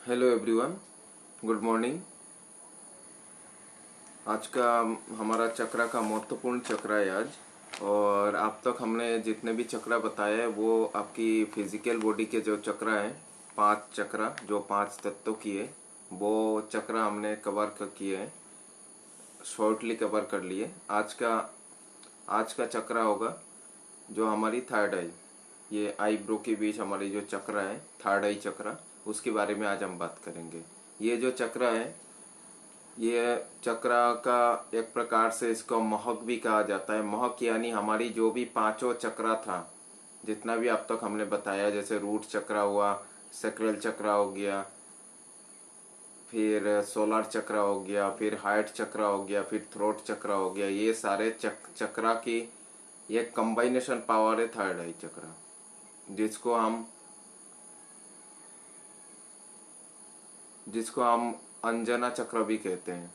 Hello everyone, good morning. आज का हमारा चक्रा का महत्वपूर्ण चक्रा है आज। और अब तक हमने जितने भी चक्रा बताए हैं वो आपकी फिजिकल बॉडी के जो चक्रा हैं, 5 चक्रा जो 5 तत्वों की है, वो चक्रा हमने कवर किए हैं, शॉर्टली कवर कर लिए। आज का चक्रा होगा जो हमारी थर्ड आई, ये आईब्रो के बीच हमारी जो चक्र है थर्ड आई चक्रा, उसके बारे में आज हम बात करेंगे। ये जो चक्र है, ये चक्रा का एक प्रकार से इसको महक भी कहा जाता है। महक यानी हमारी जो भी पांचों चक्रा था, जितना भी अब तक हमने बताया, जैसे रूट चक्रा हुआ, सैक्रल चक्रा हो गया, फिर सोलर चक्रा हो गया, फिर हार्ट चक्रा हो गया, फिर थ्रोट चक्रा हो गया, ये सारे चक्रा की एक कंबाइनेशन पावर है थर्ड आई चक्रा, जिसको हम अंजना चक्र भी कहते हैं।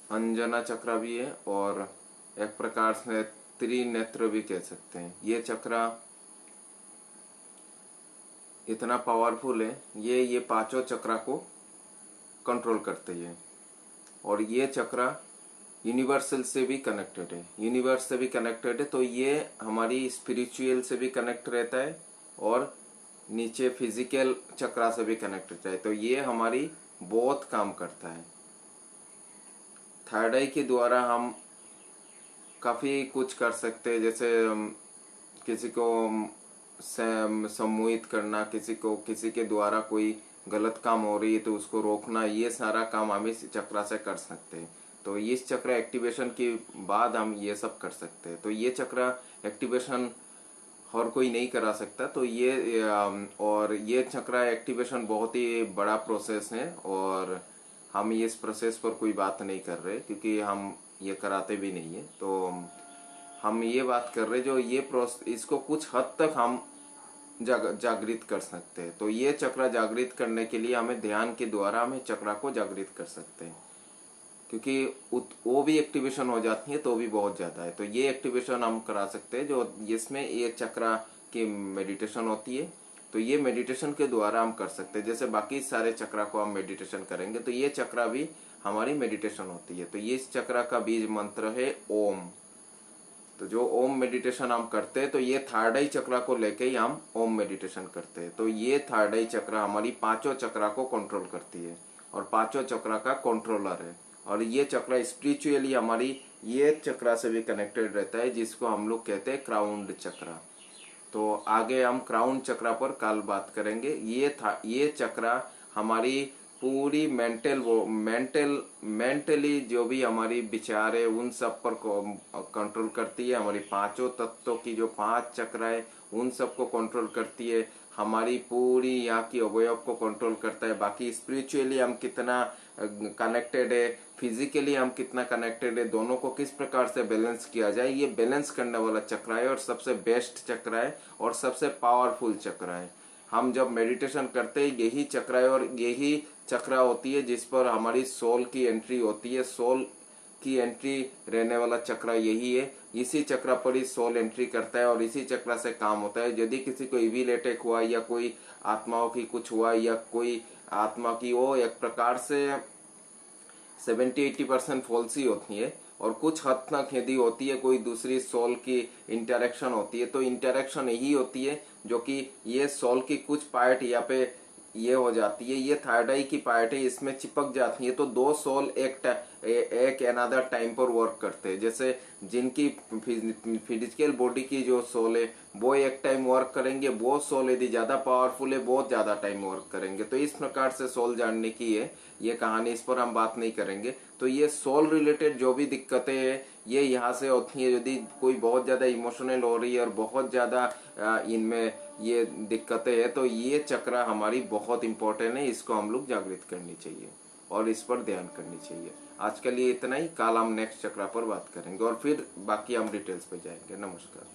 अंजना चक्र भी है और एक प्रकार से त्रिनेत्र भी कह सकते हैं। ये चक्रा इतना पावरफुल है, ये पांचों चक्रा को कंट्रोल करते हैं। और ये चक्रा यूनिवर्सल से भी कनेक्टेड है, यूनिवर्स से भी कनेक्टेड है, तो ये हमारी स्पिरिचुअल से भी कनेक्ट रहता है और नीचे फिजिकल चक्रा से भी कनेक्टेड है। तो ये हमारी बहुत काम करता है। थर्ड आई के द्वारा हम काफी कुछ कर सकते हैं, जैसे किसी को सम्मोहित करना, किसी के द्वारा कोई गलत काम हो रही है तो उसको रोकना, ये सारा काम हम इस चक्रा से कर सकते हैं। तो इस चक्र एक्टिवेशन के बाद हम ये सब कर सकते हैं। तो ये चक्र एक्टिवेशन हर कोई नहीं करा सकता, तो ये चक्र एक्टिवेशन बहुत ही बड़ा प्रोसेस है और हम इस प्रोसेस पर कोई बात नहीं कर रहे क्योंकि हम ये कराते भी नहीं है। तो हम ये बात कर रहे जो ये प्रोसेस, इसको कुछ हद तक हम जागृत कर सकते हैं। तो ये चक्र जागृत करने के लिए हमें ध्यान के द्वारा हमें चक्र को जागृत कर सकते हैं, क्योंकि वो भी एक्टिवेशन हो जाती है तो भी बहुत ज्यादा है। तो ये एक्टिवेशन हम करा सकते हैं, जो जिसमें ये चक्रा की मेडिटेशन होती है। तो ये मेडिटेशन के द्वारा हम कर सकते हैं, जैसे बाकी सारे चक्रा को हम मेडिटेशन करेंगे तो ये चक्रा भी हमारी मेडिटेशन होती है। तो ये इस चक्रा का बीज मंत्र है ओम। तो जो ओम मेडिटेशन हम करते हैं, तो ये थर्ड आई चक्रा को लेके ही हम ओम मेडिटेशन करते हैं। तो ये थर्ड आई चक्रा हमारी पांचों चक्रा को कंट्रोल करती है और पांचों चक्रा का कंट्रोलर है। और ये चक्रा स्पिरिचुअली हमारी ये चक्रा से भी कनेक्टेड रहता है, जिसको हम लोग कहते हैं क्राउन चक्रा। तो आगे हम क्राउन चक्रा पर कल बात करेंगे। ये चक्रा हमारी पूरी मेंटली जो भी हमारी विचार है उन सब पर कंट्रोल करती है। हमारी पांचों तत्वों की जो 5 चक्र है उन सब को कंट्रोल करती है। हमारी पूरी यहाँ की अवयव को कंट्रोल करता है। बाकी स्पिरिचुअली हम कितना कनेक्टेड है, फिजिकली हम कितना कनेक्टेड है, दोनों को किस प्रकार से बैलेंस किया जाए, ये बैलेंस करने वाला चक्र है और सबसे बेस्ट चक्र है और सबसे पावरफुल चक्र है। हम जब मेडिटेशन करते हैं यही चक्र है और यही चक्र होती है जिस पर हमारी सोल की एंट्री होती है। सोल की एंट्री रहने वाला चक्र यही है, इसी चक्र पर ही सोल एंट्री करता है और इसी चक्र से काम होता है। यदि किसी को इविल अटैक हुआ या कोई आत्माओं की कुछ हुआ या कोई आत्मा की, वो एक प्रकार से 70-80% फॉल्स ही होती है और कुछ हद तक यदि होती है कोई दूसरी सोल की इंटरेक्शन होती है, तो इंटरेक्शन यही होती है जो कि ये सोल की कुछ पार्ट यहाँ पे ये हो जाती है, ये थर्ड आई की पार्ट है, इसमें चिपक जाती है। तो 2 सोल एक अनदर टाइम पर वर्क करते हैं। जैसे जिनकी फिजिकल बॉडी की जो सोल है वो एक टाइम वर्क करेंगे, वो सोल यदि ज्यादा पावरफुल है बहुत ज्यादा टाइम वर्क करेंगे। तो इस प्रकार से सोल जानने की है ये कहानी, इस पर हम बात नहीं करेंगे। तो ये सोल रिलेटेड जो भी दिक्कतें हैं ये यहाँ से होती है। यदि कोई बहुत ज्यादा इमोशनल हो रही है और बहुत ज्यादा इनमें ये दिक्कतें हैं, तो ये चक्र हमारी बहुत इंपॉर्टेंट है, इसको हम लोग जागृत करनी चाहिए और इस पर ध्यान करनी चाहिए। आज के लिए इतना ही, कल हम नेक्स्ट चक्र पर बात करेंगे और फिर बाकी हम डिटेल्स पे जाएंगे। नमस्कार।